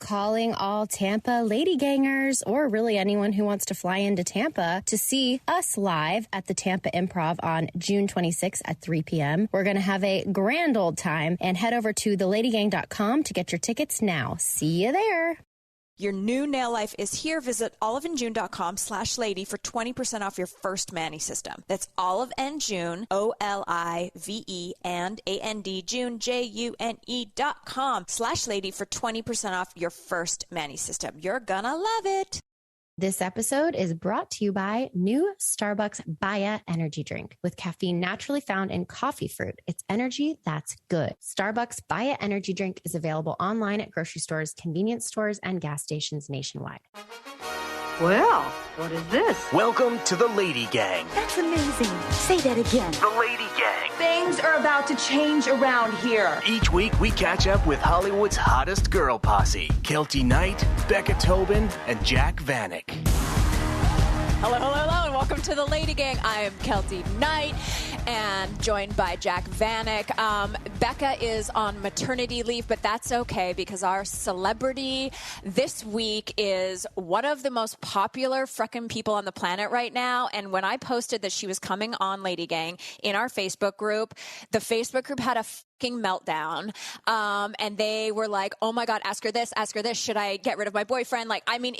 calling all Tampa Lady Gangers, or really anyone who wants to fly into Tampa to see us live at the Tampa Improv on June 26th at 3 p.m. We're going to have a grand old time, and head over to theladygang.com to get your tickets now. See you there. Your new nail life is here. Visit oliveandjune.com/lady for 20% off your first mani system. That's oliveandjune, OLIVE and AND June, JUNE.com/lady for 20% off your first mani system. You're gonna love it. This episode is brought to you by new Starbucks Baya Energy Drink with caffeine naturally found in coffee fruit. It's energy that's good. Starbucks Baya Energy Drink is available online at grocery stores, convenience stores, and gas stations nationwide. Well, what is this? Welcome to the Lady Gang. That's amazing. Say that again. The Lady Gang. Things are about to change around here. Each week, we catch up with Hollywood's hottest girl posse, Keltie Knight, Becca Tobin, and Jack Vanek. Hello, hello, hello, and welcome to the Lady Gang. I am Keltie Knight, and joined by Jack Vanek. Becca is on maternity leave, but that's okay because our celebrity this week is one of the most popular frickin' people on the planet right now. And when I posted that she was coming on Lady Gang in our Facebook group, the Facebook group had a fucking meltdown. And they were like, oh my God, ask her this, should I get rid of my boyfriend? Like, I mean,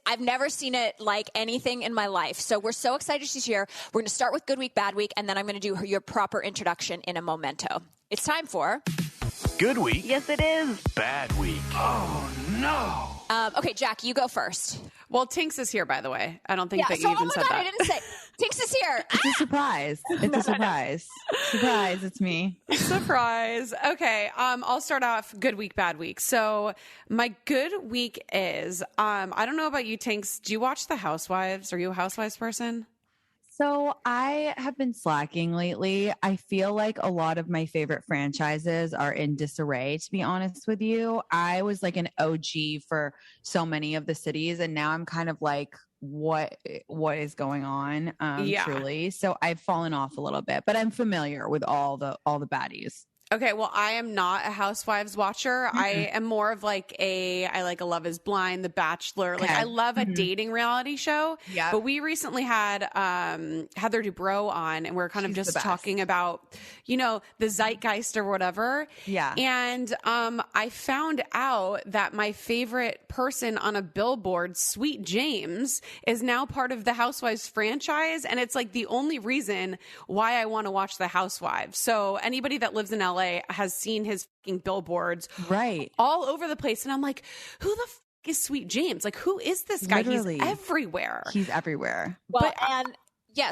I've never seen it like anything in my life. So we're so excited she's here. We're going to start with Good Week, Bad Week, and then I'm going to do your proper introduction in a momento. It's time for Good Week. Yes, it is. Bad Week. Oh, no. Okay, Jack, you go first. Well, Tinx is here, by the way. I don't think that you even said that. I didn't say. Tinx is here. It's a surprise. It's a surprise. Surprise, it's me. Surprise. Okay, I'll start off Good Week, Bad Week. So my good week is, I don't know about you, Tinx. Do you watch The Housewives? Are you a Housewives person? So I have been slacking lately. I feel like a lot of my favorite franchises are in disarray, to be honest with you. I was like an OG for so many of the cities, and now I'm kind of like, what is going on? Truly. So I've fallen off a little bit, but I'm familiar with all the baddies. Okay, well, I am not a Housewives watcher. Mm-hmm. I am more of I like a Love is Blind, The Bachelor. Okay. Like, I love a dating reality show. Yeah. But we recently had Heather Dubrow on, and we're kind of just talking about, the zeitgeist or whatever. Yeah. And I found out that my favorite person on a billboard, Sweet James, is now part of the Housewives franchise. And it's like the only reason why I want to watch The Housewives. So anybody that lives in LA has seen his fucking billboards all over the place. And I'm like, who the is Sweet James? Like, who is this guy? Literally. He's everywhere. He's everywhere. Well,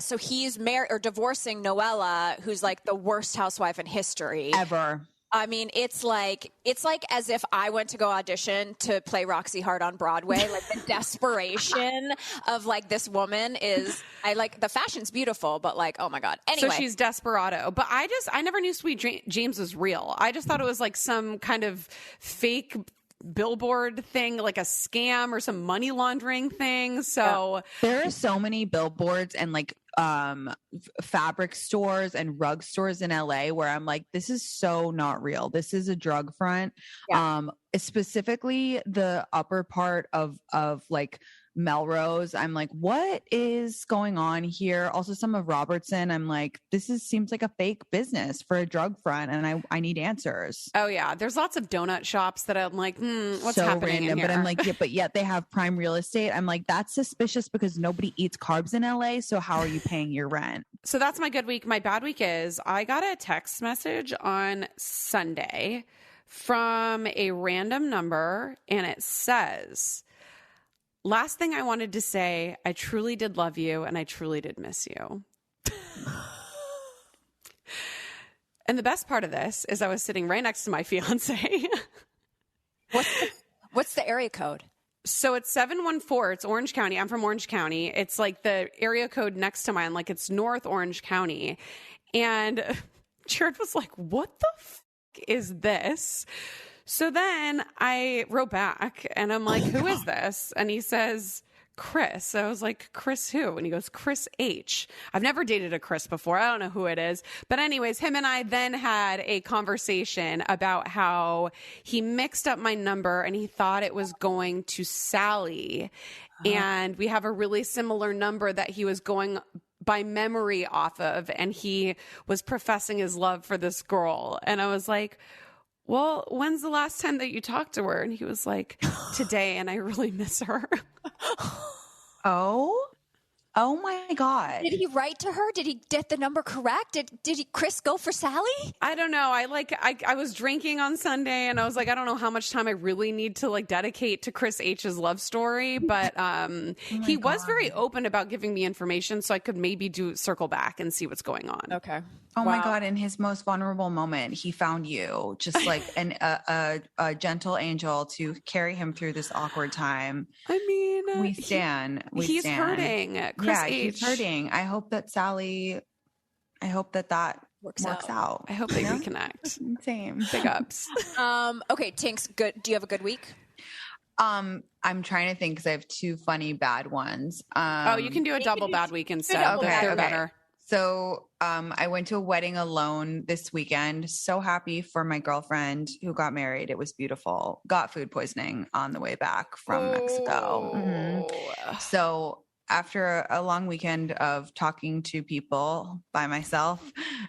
so he's married or divorcing Noella, who's like the worst housewife in history. Ever. I mean, it's like as if I went to go audition to play Roxy Hart on Broadway. Like, the desperation of like this woman is, the fashion's beautiful, but like, oh my God. Anyway. So she's desperado. But I never knew Sweet James was real. I just thought it was like some kind of fake billboard thing, like a scam or some money laundering thing. So there are so many billboards and like fabric stores and rug stores in LA where I'm like, this is so not real. This is a drug front. Yeah. Specifically the upper part of like Melrose. I'm like, what is going on here? Also some of Robertson. I'm like, seems like a fake business for a drug front, and I need answers. Oh yeah. There's lots of donut shops that I'm like, what's so happening random, in here? But I'm like, yeah, but yet they have prime real estate. I'm like, that's suspicious because nobody eats carbs in LA. So how are you paying your rent? So that's my good week. My bad week is I got a text message on Sunday from a random number, and it says, last thing I wanted to say, I truly did love you and I truly did miss you. And the best part of this is I was sitting right next to my fiance. What's the area code? So it's 714. It's Orange County. I'm from Orange County. It's like the area code next to mine. Like, it's North Orange County. And Jared was like, what the is this? So then I wrote back and I'm like, who is this? And he says, Chris. I was like, Chris who? And he goes, Chris H. I've never dated a Chris before. I don't know who it is. But anyways, him and I then had a conversation about how he mixed up my number and he thought it was going to Sally. And we have a really similar number that he was going by memory off of. And he was professing his love for this girl. And I was like, well, when's the last time that you talked to her? And he was like, today, and I really miss her. Oh my God. Did he write to her? Did he get the number correct? Did Chris go for Sally? I don't know. I was drinking on Sunday and I was like, I don't know how much time I really need to like dedicate to Chris H's love story. But he was very open about giving me information so I could maybe circle back and see what's going on. Okay. Oh my God. In his most vulnerable moment, he found you just like a gentle angel to carry him through this awkward time. I mean, he's hurting. Chris H. He's hurting. I hope that Sally, that works out. I hope they reconnect. Same. Big ups. Okay. Tinx, good. Do you have a good week? I'm trying to think because I have two funny bad ones. You can do a double bad week instead. They're better. So I went to a wedding alone this weekend. So happy for my girlfriend who got married. It was beautiful. Got food poisoning on the way back from Mexico. Mm-hmm. So after a long weekend of talking to people by myself,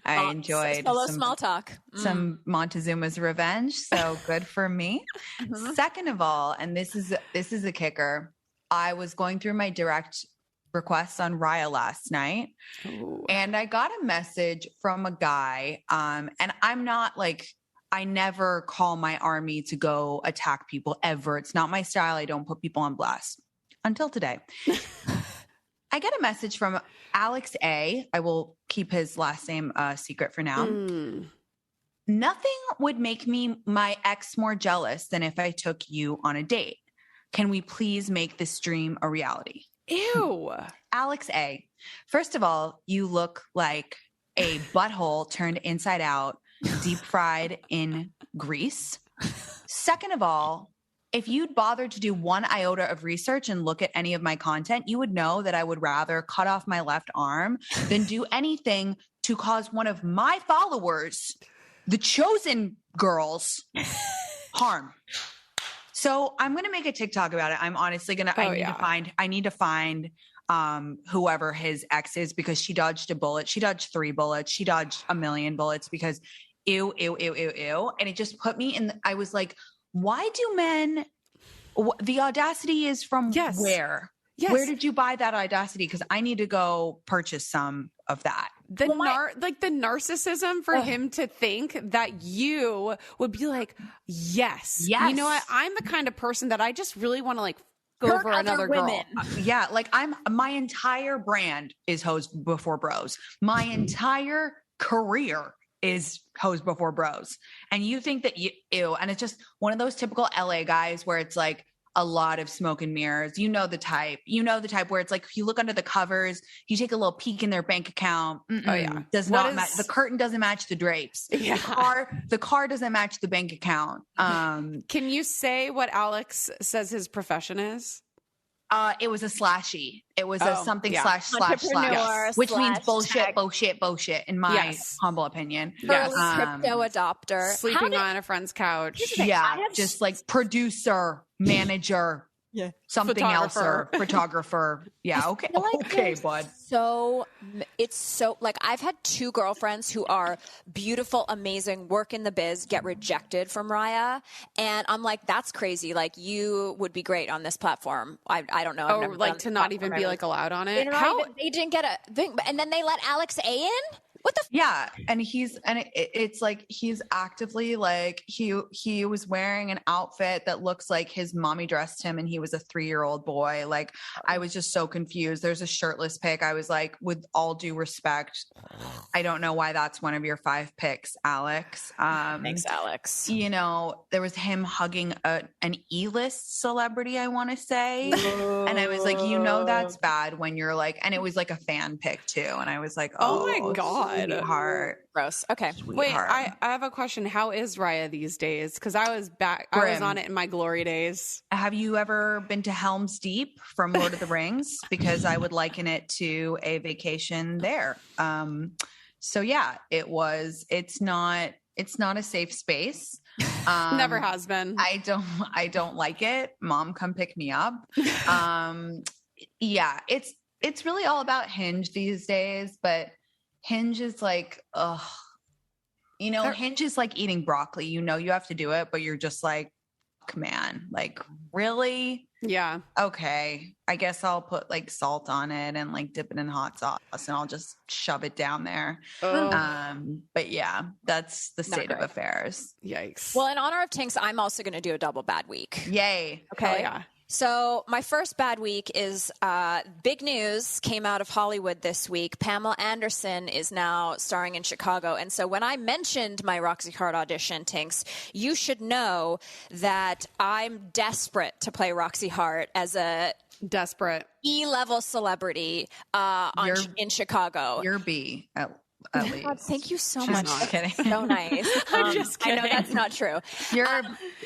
I enjoyed small talk. Some Montezuma's Revenge. So good for me. Mm-hmm. Second of all, and this is a kicker, I was going through my direct requests on Raya last night. Ooh. And I got a message from a guy. And I'm not like, I never call my army to go attack people ever. It's not my style. I don't put people on blast until today. I get a message from Alex A. I will keep his last name secret for now. Nothing would make my ex more jealous than if I took you on a date. Can we please make this dream a reality? Ew. Alex A. First of all, you look like a butthole turned inside out, deep fried in grease. Second of all, if you'd bothered to do one iota of research and look at any of my content, you would know that I would rather cut off my left arm than do anything to cause one of my followers, the chosen girls, harm. So I'm going to make a TikTok about it. I'm honestly going to, I need to find whoever his ex is because she dodged a bullet. She dodged 3 bullets. She dodged a million bullets because ew. And it just put me I was like, why do men, the audacity is from where? Yes. Where did you buy that audacity? Because I need to go purchase some of that. The narcissism for him to think that you would be like, yes. You know what? I'm the kind of person that I just really want to like go hurt for another women. Girl. Like my entire brand is hoes before bros. My entire career is hoes before bros. And you think that and it's just one of those typical LA guys where it's like, a lot of smoke and mirrors. You know the type where it's like, if you look under the covers, you take a little peek in their bank account. Does not match. The curtain doesn't match the drapes. Yeah. The car doesn't match the bank account. Can you say what Alex says his profession is? It was a slashy. It was a something slash, which means bullshit in my humble opinion. Crypto adopter. Sleeping on a friend's couch. Just like producer, manager, something else, or photographer. Yeah, okay. Okay, bud. So it's so like I've had 2 girlfriends who are beautiful, amazing, work in the biz, get rejected from Raya. And I'm like, that's crazy. Like you would be great on this platform. I don't know. Oh, like to not even be like allowed on it. They didn't get a thing. And then they let Alex A in? What the? And it's like, he's actively like, he was wearing an outfit that looks like his mommy dressed him and he was a 3-year-old boy. Like, I was just so confused. There's a shirtless pic. I was like, with all due respect, I don't know why that's one of your 5 picks, Alex. Thanks, Alex. You know, there was him hugging an E-list celebrity, I want to say. And I was like, that's bad when you're like, and it was like a fan pic too. And I was like, oh my God. God. Sweetheart. Gross. Okay. Wait, I have a question. How is Raya these days? Because I was on it in my glory days. Have you ever been to Helm's Deep from Lord of the Rings? Because I would liken it to a vacation there. So yeah, it's not a safe space. Never has been. I don't like it. Mom, come pick me up. Yeah, it's really all about Hinge these days, but Hinge is like, Hinge is like eating broccoli. You have to do it, but you're just like, man, like, really? Yeah. Okay. I guess I'll put like salt on it and like dip it in hot sauce and I'll just shove it down there. But yeah, that's the state of affairs. Yikes. Well, in honor of Tinx, I'm also going to do a double bad week. Yay. Okay. Oh, yeah. So my first bad week is big news came out of Hollywood this week. Pamela Anderson is now starring in Chicago. And so when I mentioned my Roxy Hart audition, Tinx, you should know that I'm desperate to play Roxy Hart as a desperate E-level celebrity in Chicago. You're B. At least. God, thank you so She's much. not kidding. So nice. I'm just kidding. I know that's not true. You're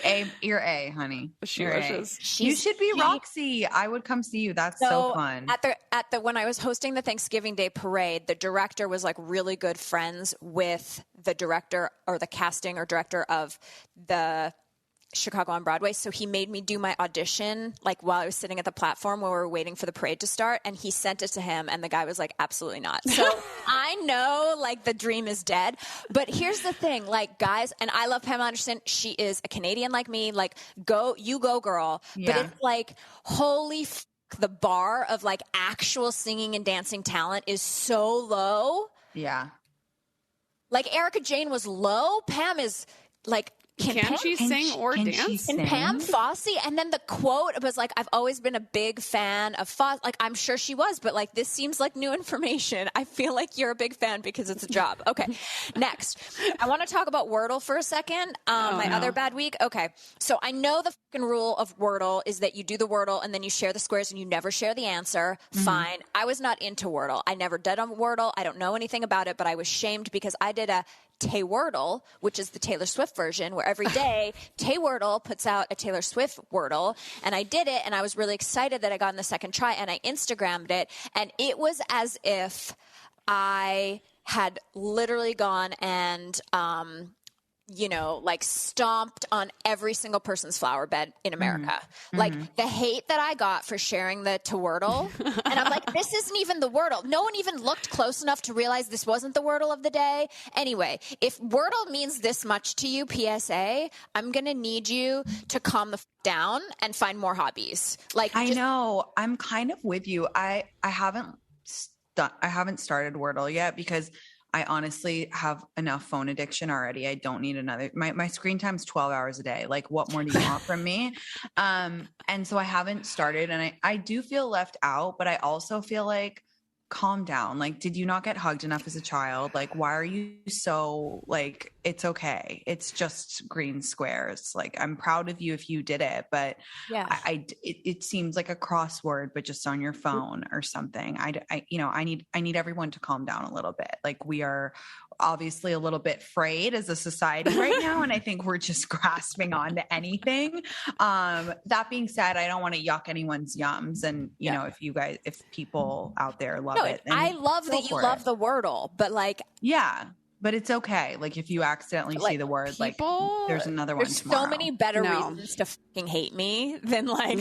A, honey. She You're wishes. You should be Roxy. I would come see you. That's so fun. At the when I was hosting the Thanksgiving Day parade, the director was like really good friends with the director or the casting or director of the Chicago on Broadway. So he made me do my audition like while I was sitting at the platform while we were waiting for the parade to start, and he sent it to him and the guy was like, absolutely not. So I know like the dream is dead, but here's the thing, like, guys, and I love Pamela Anderson. She is a Canadian like me, like go girl. Yeah. But it's like, holy the bar of like actual singing and dancing talent is so low. Yeah. Like Erica Jane was low. Pam is like, Can she sing or dance? And Pam Fosse, and then the quote was like, I've always been a big fan of Fosse. Like, I'm sure she was, but like, this seems like new information. I feel like you're a big fan because it's a job. Okay, next. I want to talk about Wordle for a second. Other bad week. Okay, so I know the fucking rule of Wordle is that you do the Wordle and then you share the squares and you never share the answer. Mm-hmm. Fine. I was not into Wordle. I never did on Wordle. I don't know anything about it, but I was shamed because I did a Tay Wordle, which is the Taylor Swift version, where every day Tay Wordle puts out a Taylor Swift Wordle, and I did it, and I was really excited that I got in the second try, and I Instagrammed it, and it was as if I had literally gone and like stomped on every single person's flower bed in America. Mm-hmm. Like the hate that I got for sharing the Twordle. And I'm like, this isn't even the Wordle. No one even looked close enough to realize this wasn't the Wordle of the day. Anyway, if Wordle means this much to you, PSA, I'm going to need you to calm the down and find more hobbies. Like, I know. I'm kind of with you. I haven't started Wordle yet because I honestly have enough phone addiction already. I don't need another. My screen time's 12 hours a day. Like, what more do you want from me? And so I haven't started, and I do feel left out, but I also feel like, calm down. Like, did you not get hugged enough as a child? Like, why are you so like, it's okay. It's just green squares. Like, I'm proud of you if you did it, but yeah, it seems like a crossword, but just on your phone or something. I need everyone to calm down a little bit. Like, we are obviously a little bit frayed as a society right now. And I think we're just grasping on to anything. That being said, I don't want to yuck anyone's yums. And, you know, if people out there love it. I love that you love the Wordle, but like, yeah, but it's okay. Like, if you accidentally see the word, there's another one tomorrow. So many better reasons to fucking hate me than like,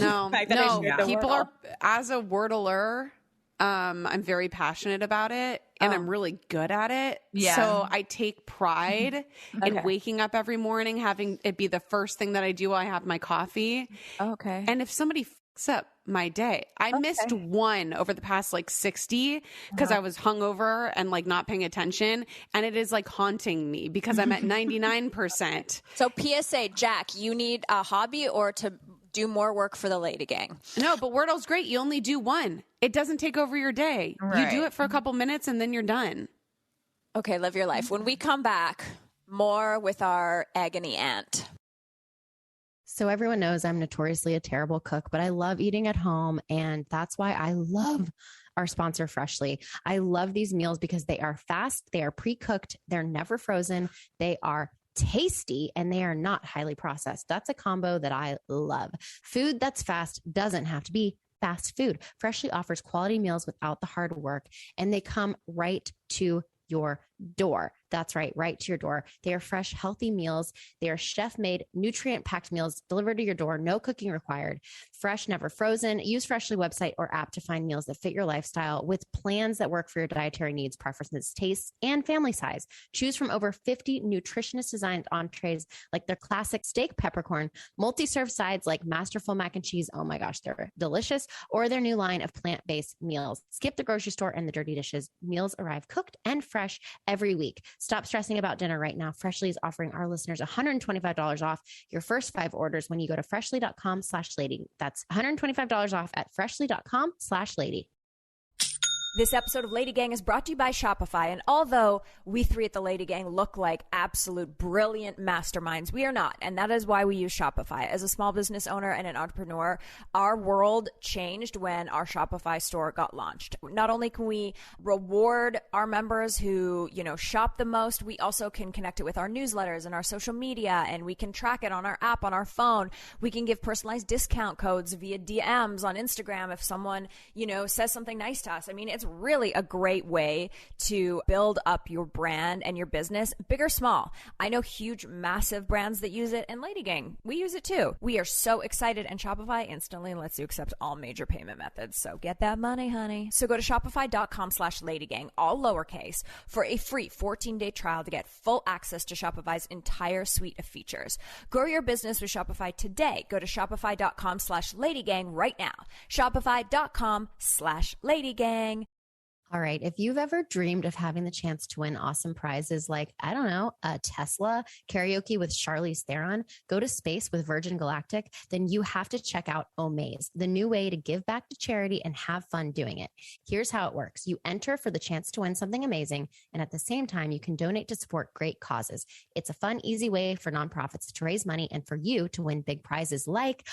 people are, as a Wordler, I'm very passionate about it and I'm really good at it. Yeah. So I take pride in waking up every morning, having it be the first thing that I do while I have my coffee. Okay. And if somebody fucks up my day, I missed one over the past 60 because I was hungover and not paying attention. And it is haunting me because I'm at 99%. So PSA, Jack, you need a hobby or to do more work for the LadyGang. No, but Wordle's great. You only do one. It doesn't take over your day. Right. You do it for a couple minutes and then you're done. Okay, live your life. When we come back, more with our agony aunt. So everyone knows I'm notoriously a terrible cook, but I love eating at home. And that's why I love our sponsor, Freshly. I love these meals because they are fast, they are pre-cooked, they're never frozen, they are tasty, and they are not highly processed. That's a combo that I love. Food that's fast doesn't have to be fast food. Freshly offers quality meals without the hard work, and they come right to your door. That's right to your door. They are fresh, healthy meals. They are chef-made, nutrient-packed meals delivered to your door, no cooking required. Fresh, never frozen. Use Freshly website or app to find meals that fit your lifestyle with plans that work for your dietary needs, preferences, tastes, and family size. Choose from over 50 nutritionist-designed entrees like their classic steak peppercorn, multi-serve sides like masterful mac and cheese. Oh my gosh, they're delicious. Or their new line of plant-based meals. Skip the grocery store and the dirty dishes. Meals arrive cooked and fresh every week. Stop stressing about dinner right now. Freshly is offering our listeners $125 off your first 5 orders when you go to freshly.com/lady. That's $125 off at freshly.com/lady. This episode of Lady Gang is brought to you by Shopify. And although we three at the Lady Gang look like absolute brilliant masterminds, we are not. And that is why we use Shopify. As a small business owner and an entrepreneur, our world changed when our Shopify store got launched. Not only can we reward our members who, shop the most, we also can connect it with our newsletters and our social media, and we can track it on our app, on our phone. We can give personalized discount codes via DMs on Instagram if someone, says something nice to us. I mean, it's really a great way to build up your brand and your business, big or small. I know huge, massive brands that use it, and Lady Gang, we use it too. We are so excited, and Shopify instantly lets you accept all major payment methods. So get that money, honey. So go to shopify.com/LadyGang, all lowercase, for a free 14-day trial to get full access to Shopify's entire suite of features. Grow your business with Shopify today. Go to shopify.com/LadyGang right now. Shopify.com/LadyGang. All right. If you've ever dreamed of having the chance to win awesome prizes like, I don't know, a Tesla, karaoke with Charlize Theron, go to space with Virgin Galactic, then you have to check out Omaze, the new way to give back to charity and have fun doing it. Here's how it works. You enter for the chance to win something amazing, and at the same time, you can donate to support great causes. It's a fun, easy way for nonprofits to raise money and for you to win big prizes like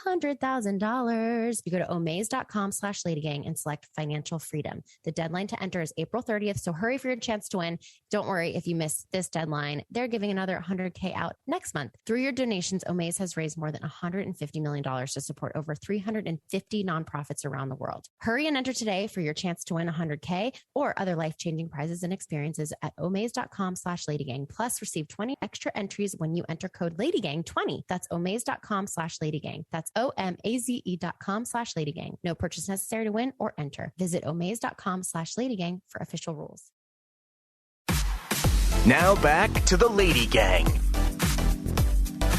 $100,000. You go to omaze.com/LadyGang and select financial freedom. The deadline to enter is April 30th, so hurry for your chance to win. Don't worry if you miss this deadline. They're giving another $100K out next month. Through your donations, Omaze has raised more than $150 million to support over 350 nonprofits around the world. Hurry and enter today for your chance to win $100K or other life-changing prizes and experiences at omaze.com/LadyGang. Plus, receive 20 extra entries when you enter code LadyGang20. That's omaze.com/LadyGang. That's OMAZE.com/LadyGang. No purchase necessary to win or enter. Visit omaze.com/LadyGang for official rules. Now back to the Lady Gang.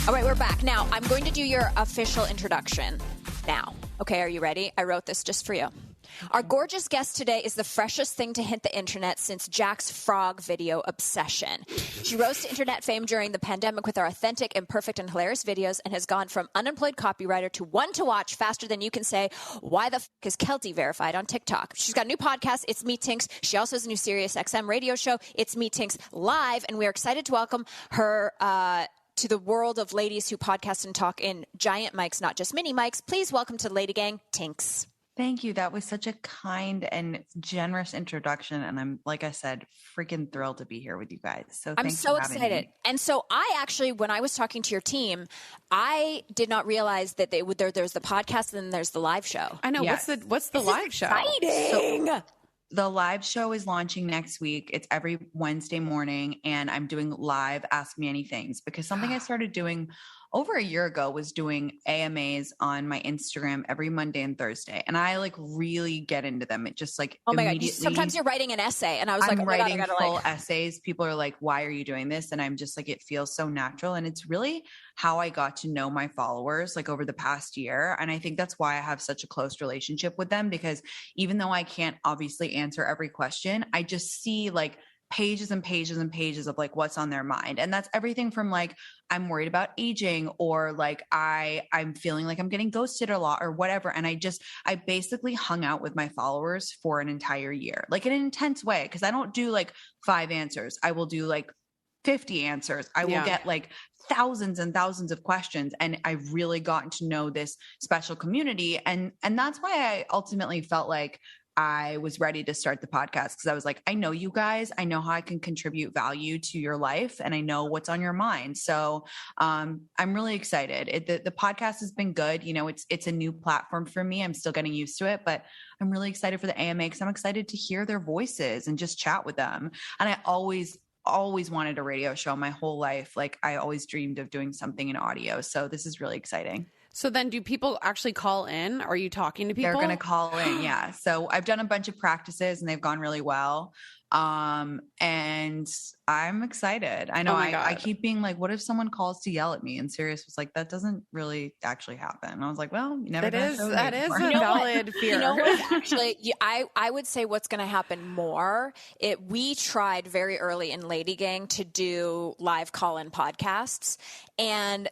All right, we're back. Now, I'm going to do your official introduction now. Okay, are you ready? I wrote this just for you. Our gorgeous guest today is the freshest thing to hit the internet since Jack's frog video obsession. She rose to internet fame during the pandemic with her authentic, imperfect, and hilarious videos and has gone from unemployed copywriter to one to watch faster than you can say, why the f*** is Keltie verified on TikTok? She's got a new podcast, It's Me Tinx. She also has a new Sirius XM radio show, It's Me Tinx Live, and we're excited to welcome her to the world of ladies who podcast and talk in giant mics, not just mini mics. Please welcome to Lady Gang, Tinx. Thank you. That was such a kind and generous introduction. And I'm, like I said, freaking thrilled to be here with you guys. So I'm so excited. And so I actually, when I was talking to your team, I did not realize that there's the podcast and then there's the live show. I know. Yes. What's the live show? Exciting. So, the live show is launching next week. It's every Wednesday morning, and I'm doing live Ask Me Anythings because something I started doing over a year ago was doing AMAs on my Instagram every Monday and Thursday. And I really get into them. It just oh my God. Sometimes you're writing an essay and I was I'm writing full essays. People are like, why are you doing this? And I'm just like, it feels so natural. And it's really how I got to know my followers over the past year. And I think that's why I have such a close relationship with them, because even though I can't obviously answer every question, I just see pages and pages and pages of what's on their mind. And that's everything from I'm worried about aging, or I'm feeling like I'm getting ghosted a lot or whatever. And I basically hung out with my followers for an entire year, in an intense way. Cause I don't do 5 answers. I will do 50 answers. I will get like thousands and thousands of questions. And I've really gotten to know this special community. And that's why I ultimately felt like I was ready to start the podcast, because I was like, I know you guys, I know how I can contribute value to your life, and I know what's on your mind. So I'm really excited. The podcast has been good. You know, it's a new platform for me. I'm still getting used to it, but I'm really excited for the AMA because I'm excited to hear their voices and just chat with them. And I always wanted a radio show my whole life. Like I always dreamed of doing something in audio. So this is really exciting. So then do people actually call in? Are you talking to people? They're going to call in. Yeah. So I've done a bunch of practices and they've gone really well. And I'm excited. I know I keep being like, what if someone calls to yell at me? And Sirius was like, that doesn't really actually happen. And I was like, well, you never know. That is a valid fear. You know what? Actually, I would say what's going to happen more. We tried very early in LadyGang to do live call-in podcasts, and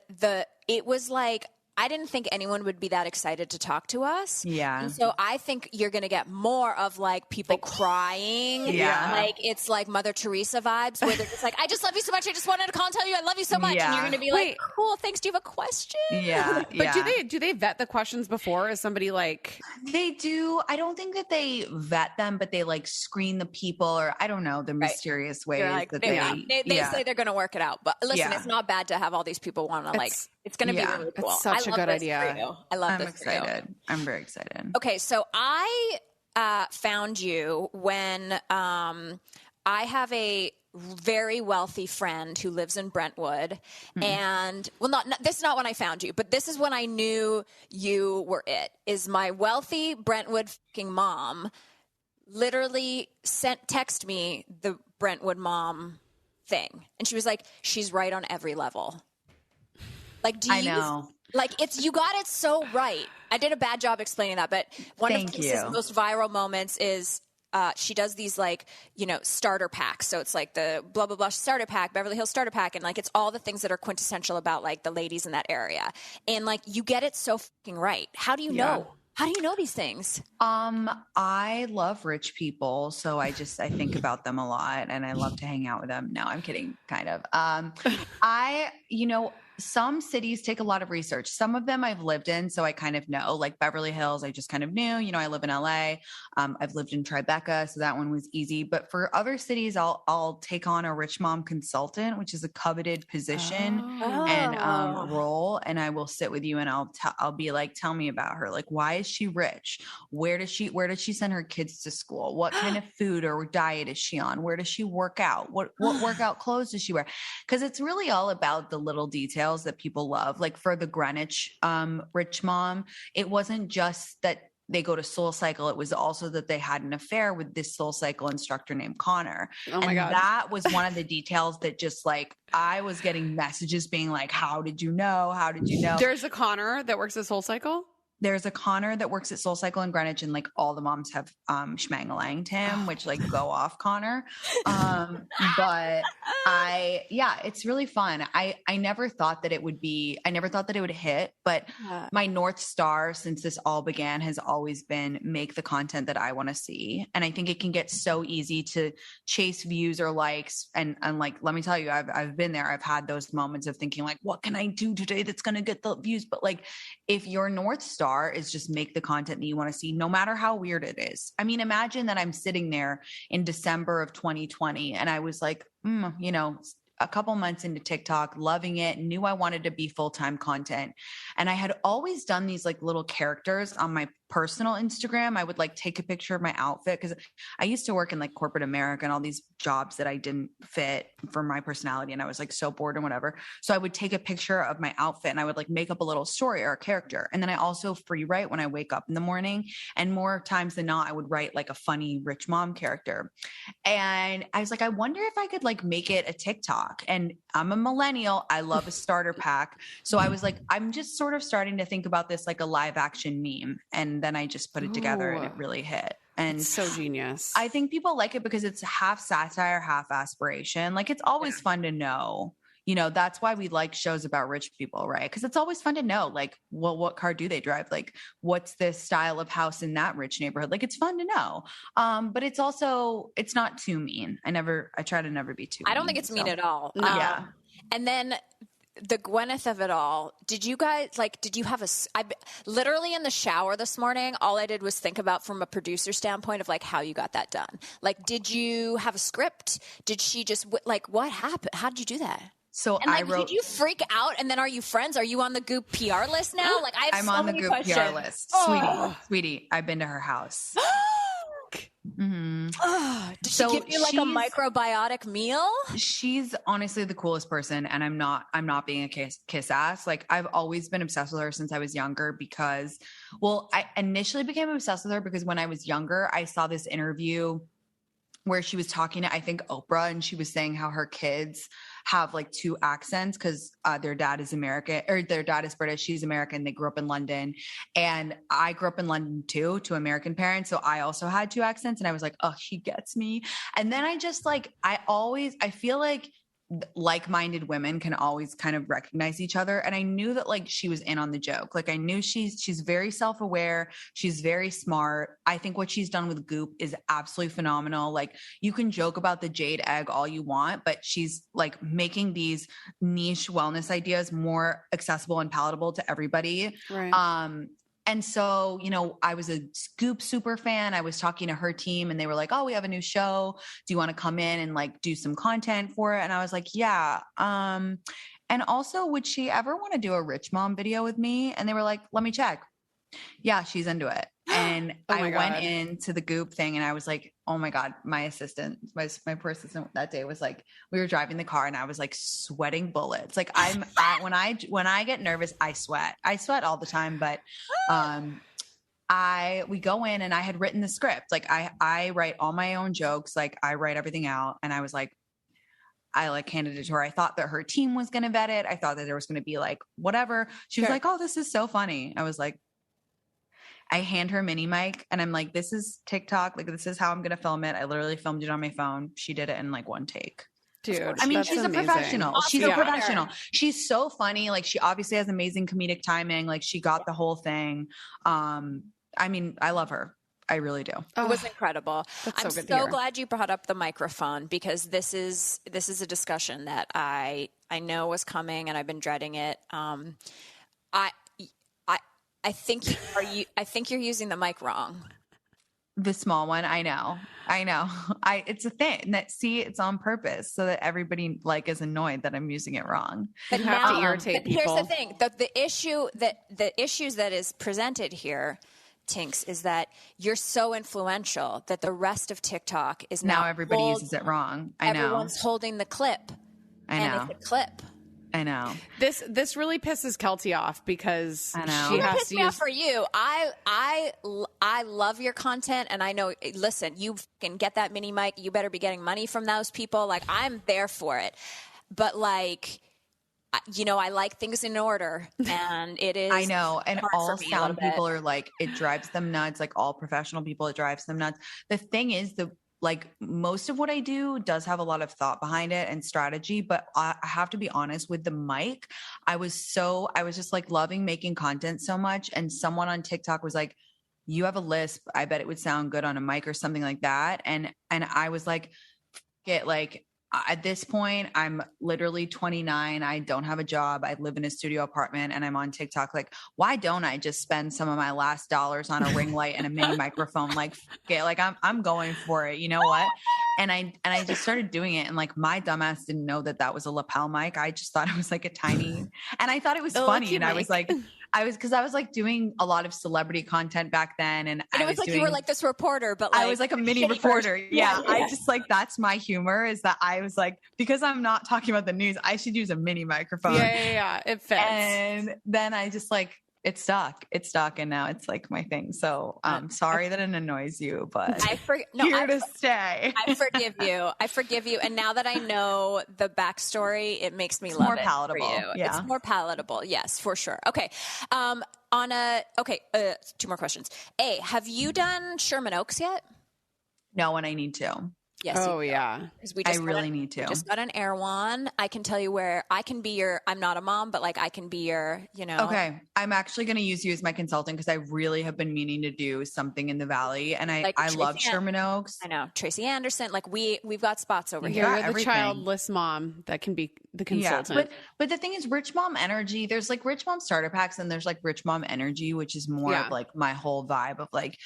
it was like, I didn't think anyone would be that excited to talk to us. Yeah. And so I think you're going to get more of like people crying. Yeah. Like it's like Mother Teresa vibes where they're just like, I just love you so much. I just wanted to call and tell you I love you so much. Yeah. And you're going to be like, cool, thanks. Do you have a question? Yeah. But do they vet the questions before? Is somebody like... They do. I don't think that they vet them, but they like screen the people, or I don't know, the mysterious ways like, that they say they're going to work it out. But listen, it's not bad to have all these people want to like, it's going to be really cool. It's such a good idea. I love this. I'm excited. I'm very excited. Okay. So I found you when I have a very wealthy friend who lives in Brentwood. And this is not when I found you, but this is when I knew you were it. Is my wealthy Brentwood fucking mom literally text me the Brentwood mom thing. And she was like, she's right on every level. Like, I know. Like you got it so right. I did a bad job explaining that, but one of the most viral moments is she does these like, starter packs. So it's like the blah, blah, blah starter pack, Beverly Hills starter pack. And like, it's all the things that are quintessential about like the ladies in that area. And like, you get it so fucking right. How do you know? How do you know these things? I love rich people. So I think about them a lot and I love to hang out with them. No, I'm kidding. Kind of. Some cities take a lot of research. Some of them I've lived in, so I kind of know. Like Beverly Hills, I just kind of knew. I live in LA. I've lived in Tribeca, so that one was easy. But for other cities, I'll take on a rich mom consultant, which is a coveted position and role. And I will sit with you and I'll be like, tell me about her. Like, why is she rich? Where does she send her kids to school? What kind of food or diet is she on? Where does she work out? What workout clothes does she wear? Because it's really all about the little details that people love. Like for the Greenwich rich mom, it wasn't just that they go to Soul Cycle. It was also that they had an affair with this Soul Cycle instructor named Connor. Oh my God. That was one of the details that just like, I was getting messages being like, how did you know? How did you know? There's a Connor that works at Soul Cycle? There's a Connor that works at Soul Cycle in Greenwich, and like all the moms have schmangalanged him, which like go off Connor. But it's really fun. I never thought that it would hit, but my North Star since this all began has always been make the content that I want to see. And I think it can get so easy to chase views or likes. And like, let me tell you, I've been there. I've had those moments of thinking like, what can I do today that's going to get the views? But like, if your North Star is just make the content that you want to see, no matter how weird it is. I mean, imagine that I'm sitting there in December of 2020 and I was like, a couple months into TikTok, loving it, knew I wanted to be full-time content. And I had always done these like little characters on my personal Instagram. I would like take a picture of my outfit because I used to work in like corporate America and all these jobs that I didn't fit for my personality. And I was like so bored and whatever. So I would take a picture of my outfit and I would like make up a little story or a character. And then I also free write when I wake up in the morning. And more times than not, I would write like a funny rich mom character. And I was like, I wonder if I could like make it a TikTok. And I'm a millennial. I love a starter pack. So I was like, I'm just sort of starting to think about this like a live action meme. And then I just put it together and it really hit. And it's so genius. I think people like it because it's half satire, half aspiration. Like it's always fun to know, that's why we like shows about rich people, right? Because it's always fun to know, like, well, what car do they drive? Like, what's the style of house in that rich neighborhood? Like, it's fun to know. But it's not too mean. I try to never be too mean. I don't think it's mean at all. Yeah. And then the Gwyneth of it all, did you have literally in the shower this morning, all I did was think about from a producer standpoint of like how you got that done. Like, did you have a script? Did she just what happened? How did you do that? So and did you freak out? And then are you friends? Are you on the Goop PR list now? Like, I'm on the Goop PR list. Sweetie, I've been to her house. Mm-hmm. Did she give you like a microbiotic meal? She's honestly the coolest person, and I'm not being a kiss ass. Like, I've always been obsessed with her since I was younger because, I initially became obsessed with her because when I was younger, I saw this interview where she was talking to, I think, Oprah, and she was saying how her kids have like two accents because their dad is American, or their dad is British. She's American. They grew up in London, and I grew up in London too, to American parents. So I also had two accents, and I was like, oh, she gets me. And then I just I feel like like-minded women can always kind of recognize each other. And I knew that like she was in on the joke. Like, I knew she's very self-aware. She's very smart. I think what she's done with Goop is absolutely phenomenal. Like, you can joke about the jade egg all you want, but she's like making these niche wellness ideas more accessible and palatable to everybody. Right. And so, I was a Goop super fan. I was talking to her team and they were like, oh, we have a new show. Do you want to come in and like do some content for it? And I was like, yeah. And also, would she ever want to do a rich mom video with me? And they were like, let me check. Yeah, she's into it. And I went into the Goop thing and I was like, oh my God, my assistant, my poor assistant that day was like, we were driving the car and I was like sweating bullets. Like, when I get nervous, I sweat all the time. But, we go in and I had written the script. Like, I write all my own jokes. Like, I write everything out. And I was like, I handed it to her. I thought that her team was going to vet it. I thought that there was going to be like, whatever. She was like, oh, this is so funny. I was like, I hand her mini mic and I'm like, this is TikTok. Like, this is how I'm going to film it. I literally filmed it on my phone. She did it in like one take. Dude, I mean, she's amazing. A professional. Awesome. She's a professional. She's so funny. Like, she obviously has amazing comedic timing. Like, she got the whole thing. I mean, I love her. I really do. It was incredible. I'm so glad you brought up the microphone because this is a discussion that I know was coming and I've been dreading it. I think you're using the mic wrong. The small one. I know. It's a thing that it's on purpose so that everybody like is annoyed that I'm using it wrong. But you have to irritate people. Here's the thing: the issues that is presented here, Tinx, is that you're so influential that the rest of TikTok is now everybody uses it wrong. I know. Everyone's holding the clip. I know. And it's a clip. I know. This really pisses Keltie off because I know. she has piss to me use... off for you. I love your content, and I know. Listen, you can get that mini mic. You better be getting money from those people. Like, I'm there for it, but like, I like things in order, and it is. I know, and all sound people are like, it drives them nuts. Like, all professional people, it drives them nuts. The thing is, most of what I do does have a lot of thought behind it and strategy, but I have to be honest with the mic. I was just like loving making content so much. And someone on TikTok was like, you have a lisp. I bet it would sound good on a mic or something like that. And I was like, at this point, I'm literally 29. I don't have a job. I live in a studio apartment and I'm on TikTok. Like, why don't I just spend some of my last dollars on a ring light and a mini microphone? Like, I'm going for it. You know what? And I just started doing it. And like, my dumbass didn't know that was a lapel mic. I just thought it was like a tiny, and I thought it was funny. And I was like, I was like doing a lot of celebrity content back then. And it was like you were like this reporter, but like, I was like a mini reporter. Yeah. I just like, that's my humor, is that I was like, because I'm not talking about the news, I should use a mini microphone. Yeah. It fits. And then I just like, it stuck. And now it's like my thing. So I'm sorry that it annoys you, but here to stay. I forgive you. And now that I know the backstory, it makes me love more it palatable. For you. Yeah. It's more palatable. Yes, for sure. Okay. Two more questions. Have you done Sherman Oaks yet? No, and I need to. Yes. Oh, yeah. I really need to. We just got an Air One. I can tell you where I can be I'm not a mom, but like I can be your, Okay. I'm actually going to use you as my consultant because I really have been meaning to do something in the Valley. And I love Sherman Oaks. I know. Tracy Anderson. Like we've got spots over here. You're the everything. childless mom that can be the consultant. But the thing is, Rich Mom Energy, there's like Rich Mom starter packs and there's like Rich Mom Energy, which is more of like my whole vibe of like,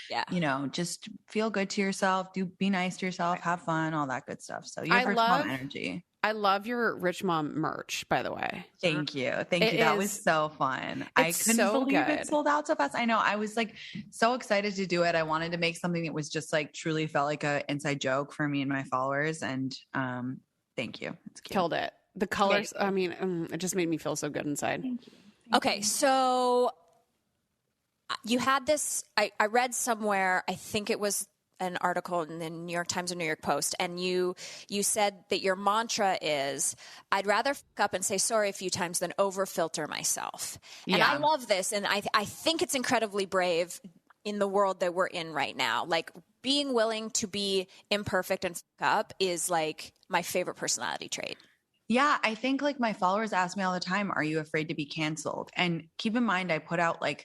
just feel good to yourself, be nice to yourself, have fun, all that good stuff. So you have Rich Mom Energy. I love your Rich Mom merch, by the way. Thank you. That was so fun. I couldn't believe it sold out so fast. I know. I was like so excited to do it. I wanted to make something that was just like truly felt like an inside joke for me and my followers. And thank you. It's cute. Killed it. The colors, I mean, it just made me feel so good inside. Thank you. Okay, so you had this, I read somewhere, I think it was an article in the New York Times or New York Post, and you said that your mantra is, I'd rather fuck up and say sorry a few times than over-filter myself. And I love this, and I think it's incredibly brave in the world that we're in right now. Like, being willing to be imperfect and fuck up is like my favorite personality trait. Yeah, I think like my followers ask me all the time, are you afraid to be canceled? And keep in mind, I put out a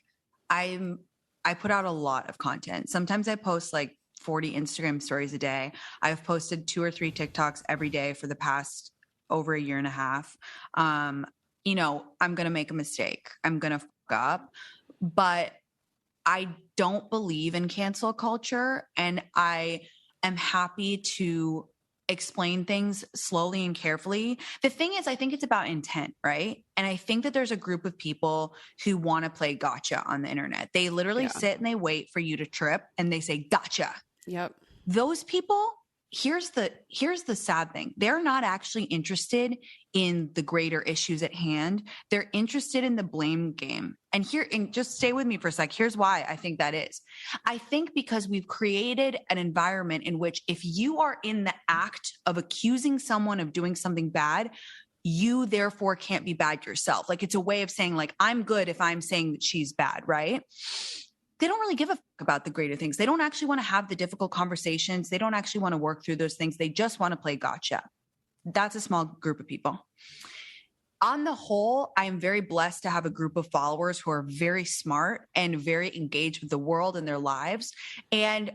lot of content. Sometimes I post like 40 Instagram stories a day. I've posted 2 or 3 TikToks every day for the past over a year and a half. I'm going to make a mistake. I'm going to fuck up, but I don't believe in cancel culture. And I am happy to explain things slowly and carefully. The thing is, I think it's about intent, right? And I think that there's a group of people who want to play gotcha on the internet. They literally sit and they wait for you to trip and they say, gotcha. Yep. Those people, here's the sad thing. They're not actually interested in the greater issues at hand. They're interested in the blame game. And just stay with me for a sec. Here's why I think that is. I think because we've created an environment in which if you are in the act of accusing someone of doing something bad, you therefore can't be bad yourself. Like it's a way of saying like, I'm good if I'm saying that she's bad, right? They don't really give a fuck about the greater things. They don't actually want to have the difficult conversations. They don't actually want to work through those things. They just want to play gotcha. That's a small group of people. On the whole, I am very blessed to have a group of followers who are very smart and very engaged with the world and their lives. And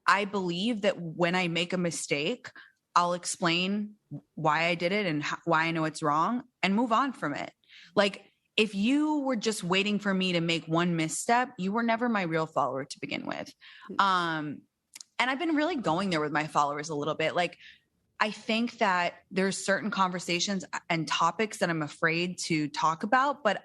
I believe that when I make a mistake, I'll explain why I did it and why I know it's wrong and move on from it. Like, if you were just waiting for me to make one misstep, you were never my real follower to begin with. And I've been really going there with my followers a little bit. Like, I think that there's certain conversations and topics that I'm afraid to talk about, but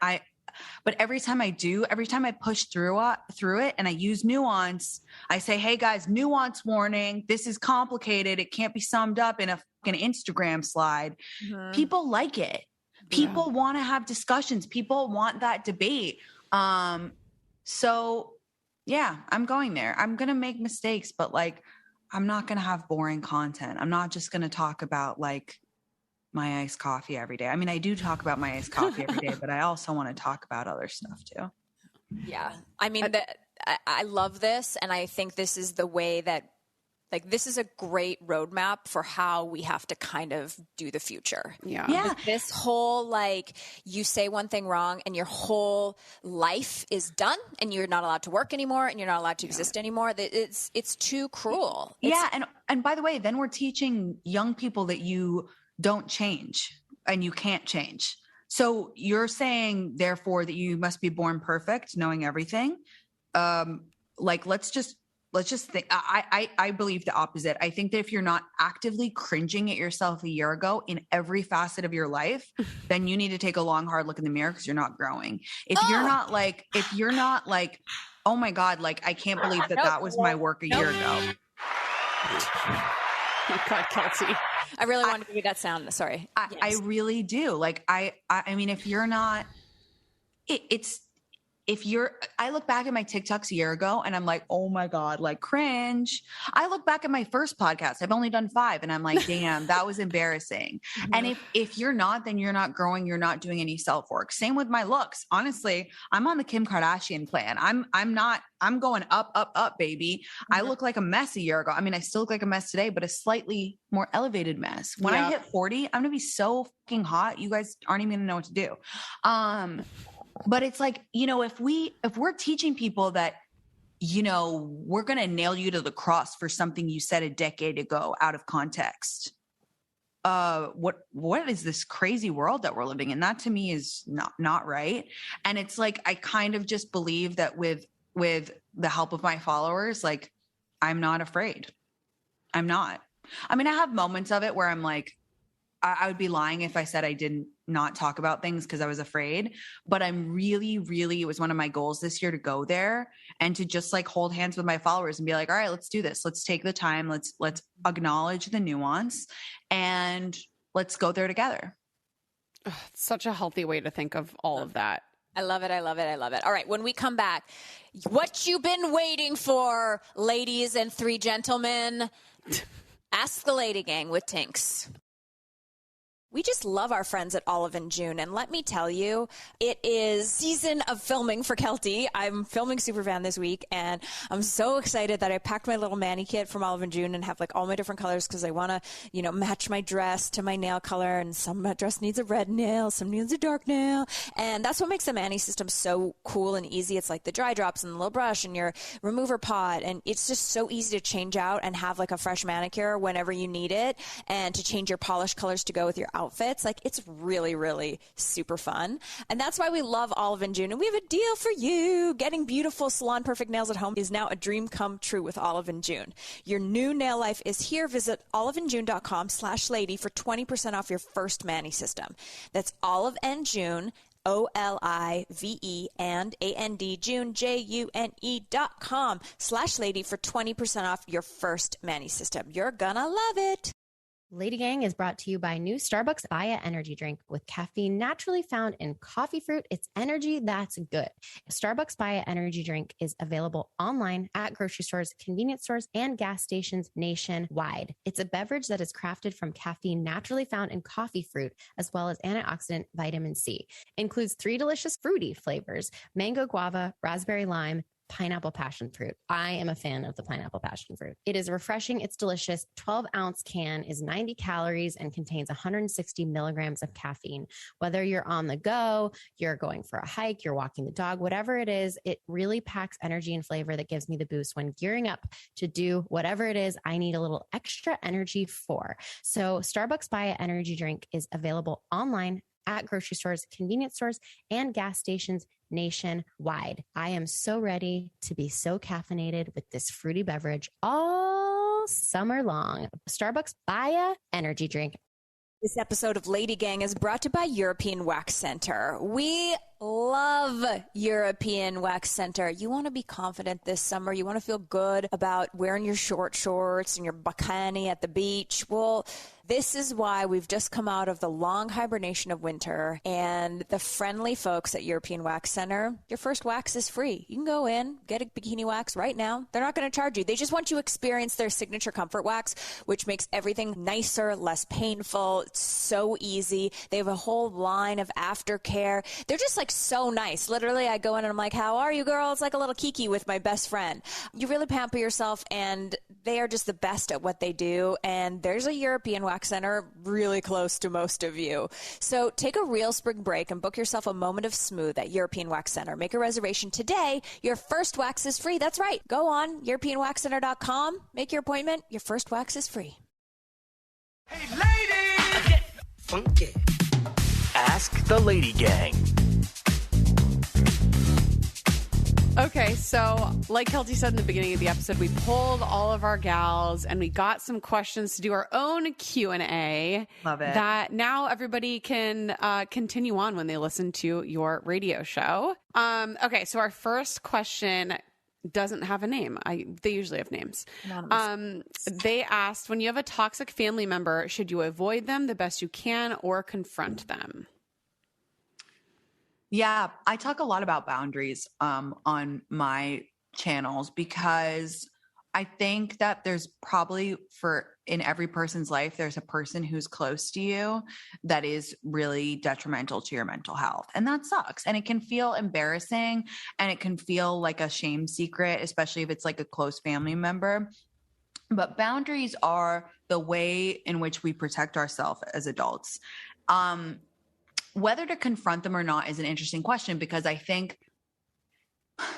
every time I push through it and I use nuance, I say, hey guys, nuance warning. This is complicated. It can't be summed up in a fucking Instagram slide. Mm-hmm. People like it. People want to have discussions. People want that debate. So yeah, I'm going there. I'm going to make mistakes, but like, I'm not going to have boring content. I'm not just going to talk about like my iced coffee every day. I mean, I do talk about my iced coffee every day, but I also want to talk about other stuff too. Yeah. I mean, I love this. And I think this is the way that, like, this is a great roadmap for how we have to kind of do the future. Yeah. Like, this whole, like, you say one thing wrong and your whole life is done and you're not allowed to work anymore and you're not allowed to exist anymore. It's too cruel. And by the way, then we're teaching young people that you don't change and you can't change. So you're saying, therefore, that you must be born perfect, knowing everything. Let's just think, I believe the opposite. I think that if you're not actively cringing at yourself a year ago in every facet of your life, then you need to take a long, hard look in the mirror because you're not growing. If you're not like, oh my God, like, I can't believe that was my work a year ago. Oh God, Keltie. I really wanted to give you that sound. Sorry. I really do. Like, I mean, if you're not, I look back at my TikToks a year ago and I'm like, oh my God, like cringe. I look back at my first podcast. I've only done 5 and I'm like, damn, that was embarrassing. And if you're not, then you're not growing. You're not doing any self-work. Same with my looks. Honestly, I'm on the Kim Kardashian plan. I'm going up, baby. I look like a mess a year ago. I mean, I still look like a mess today, but a slightly more elevated mess. When I hit 40, I'm going to be so fucking hot. You guys aren't even going to know what to do. But it's like, if we're teaching people that, we're going to nail you to the cross for something you said a decade ago out of context. What is this crazy world that we're living in? That to me is not right. And it's like, I kind of just believe that with the help of my followers, like, I'm not afraid. I'm not. I mean, I have moments of it where I'm like, I would be lying if I said I didn't not talk about things because I was afraid, but I'm really, it was one of my goals this year to go there and to just like hold hands with my followers and be like, all right, let's do this. Let's take the time. Let's acknowledge the nuance and let's go there together. It's such a healthy way to think of all of that. I love it. All right. When we come back, what you been waiting for, ladies and 3 gentlemen? Ask the Lady Gang with Tinx. We just love our friends at Olive & June, and let me tell you, it is season of filming for Keltie. I'm filming Superfan this week, and I'm so excited that I packed my little mani kit from Olive & June and have like all my different colors because I want to, match my dress to my nail color, and some dress needs a red nail, some needs a dark nail, and that's what makes the mani system so cool and easy. It's like the dry drops and the little brush and your remover pot, and it's just so easy to change out and have like a fresh manicure whenever you need it, and to change your polish colors to go with your outfits. Like, it's really super fun. And that's why we love Olive & June. And we have a deal for you. Getting beautiful salon perfect nails at home is now a dream come true with Olive & June. Your new nail life is here. Visit oliveandjune.com/lady for 20% off your first mani system. That's Olive & June, OLIVE and AND June, JUNE.com/lady for 20% off your first mani system. You're gonna love it. Lady Gang is brought to you by new Starbucks Baya Energy Drink with caffeine naturally found in coffee fruit. It's energy that's good. Starbucks Baya Energy Drink is available online at grocery stores, convenience stores, and gas stations nationwide. It's a beverage that is crafted from caffeine naturally found in coffee fruit, as well as antioxidant vitamin C. Includes 3 delicious fruity flavors: mango guava, raspberry lime, pineapple passion fruit. I am a fan of the pineapple passion fruit. It is refreshing. It's delicious. 12-ounce can is 90 calories and contains 160 milligrams of caffeine. Whether you're on the go, you're going for a hike, you're walking the dog, whatever it is, it really packs energy and flavor that gives me the boost when gearing up to do whatever it is I need a little extra energy for. So Starbucks Baya Energy Drink is available online at grocery stores, convenience stores, and gas stations nationwide. I am so ready to be so caffeinated with this fruity beverage all summer long. Starbucks Baya Energy Drink. This episode of Lady Gang is brought to you by European Wax Center. We love European Wax Center. You want to be confident this summer. You want to feel good about wearing your short shorts and your bikini at the beach. Well, this is why we've just come out of the long hibernation of winter, and the friendly folks at European Wax Center, your first wax is free. You can go in, get a bikini wax right now. They're not going to charge you. They just want you to experience their signature comfort wax, which makes everything nicer, less painful. It's so easy. They have a whole line of aftercare. They're just like so nice. Literally, I go in and I'm like, how are you, girl? It's like a little kiki with my best friend. You really pamper yourself, and they are just the best at what they do. And there's a European Wax Center really close to most of you. So take a real spring break and book yourself a moment of smooth at European Wax Center. Make a reservation today. Your first wax is free. That's right. Go on EuropeanWaxCenter.com. Make your appointment. Your first wax is free. Hey, ladies! Get funky. Ask the Lady Gang. Okay, so like Keltie said in the beginning of the episode, we pulled all of our gals and we got some questions to do our own Q&A. Love it. That now everybody can continue on when they listen to your radio show. Okay, so our first question doesn't have a name. They usually have names. They asked, when you have a toxic family member, should you avoid them the best you can or confront them? Yeah, I talk a lot about boundaries on my channels because I think that there's probably in every person's life, there's a person who's close to you that is really detrimental to your mental health. And that sucks. And it can feel embarrassing and it can feel like a shame secret, especially if it's like a close family member. But boundaries are the way in which we protect ourselves as adults. Whether to confront them or not is an interesting question because I think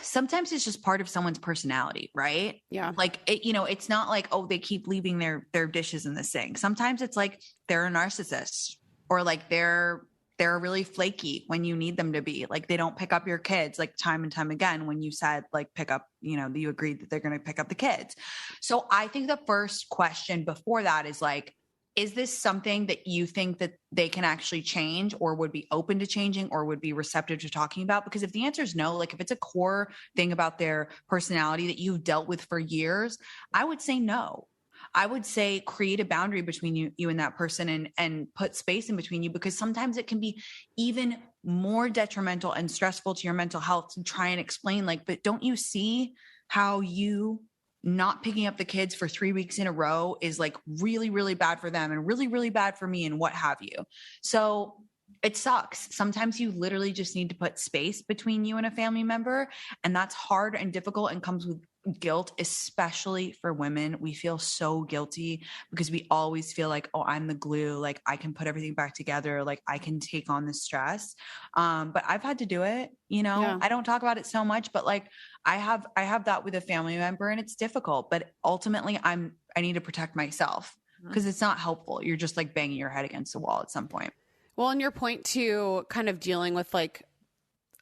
sometimes it's just part of someone's personality, right? Yeah. Like it's not like, oh, they keep leaving their dishes in the sink. Sometimes it's like they're a narcissist or like they're really flaky when you need them to be. Like they don't pick up your kids like time and time again when you said like pick up, you agreed that they're going to pick up the kids. So I think the first question before that is like, is this something that you think that they can actually change or would be open to changing or would be receptive to talking about? Because if the answer is no, like if it's a core thing about their personality that you've dealt with for years, I would say no. I would say create a boundary between you and that person and put space in between you, because sometimes it can be even more detrimental and stressful to your mental health to try and explain like, but don't you see how you not picking up the kids for 3 weeks in a row is like really, really bad for them and really, really bad for me and what have you. So it sucks. Sometimes you literally just need to put space between you and a family member. And that's hard and difficult and comes with guilt, especially for women. We feel so guilty because we always feel like, oh, I'm the glue. Like I can put everything back together. Like I can take on the stress. But I've had to do it, Yeah. I don't talk about it so much, but like I have that with a family member and it's difficult, but ultimately I need to protect myself because it's not helpful. You're just like banging your head against the wall at some point. Well, and your point to kind of dealing with like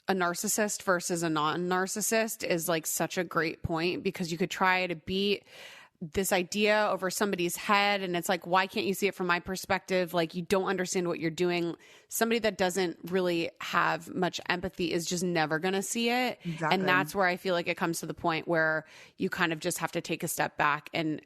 a narcissist versus a non-narcissist is like such a great point, because you could try to beat this idea over somebody's head. And it's like, why can't you see it from my perspective? Like you don't understand what you're doing. Somebody that doesn't really have much empathy is just never going to see it. Exactly. And that's where I feel like it comes to the point where you kind of just have to take a step back, and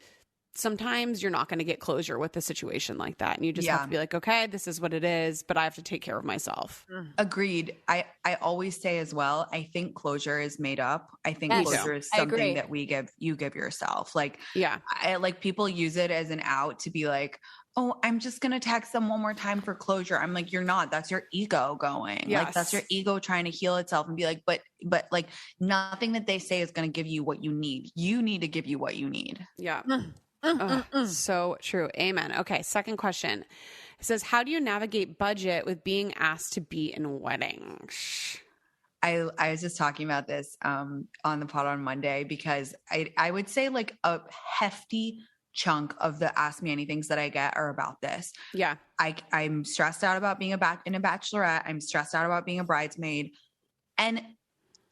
sometimes you're not going to get closure with a situation like that. And you just have to be like, okay, this is what it is, but I have to take care of myself. Agreed. I always say as well, I think closure is made up. I think Yes. closure is something that you give yourself. Like, Yeah. I like people use it as an out to be like, oh, I'm just going to text them one more time for closure. I'm like, you're not, that's your ego going. Yes. Like that's your ego trying to heal itself and be like, but like nothing that they say is going to give you what you need. You need to give you what you need. Yeah. So true. Amen. Okay. Second question. It says, how do you navigate budget with being asked to be in weddings? I was just talking about this on the pod on Monday, because I would say like a hefty chunk of the Ask Me Anythings that I get are about this. Yeah. I'm stressed out about being in a bachelorette. I'm stressed out about being a bridesmaid. And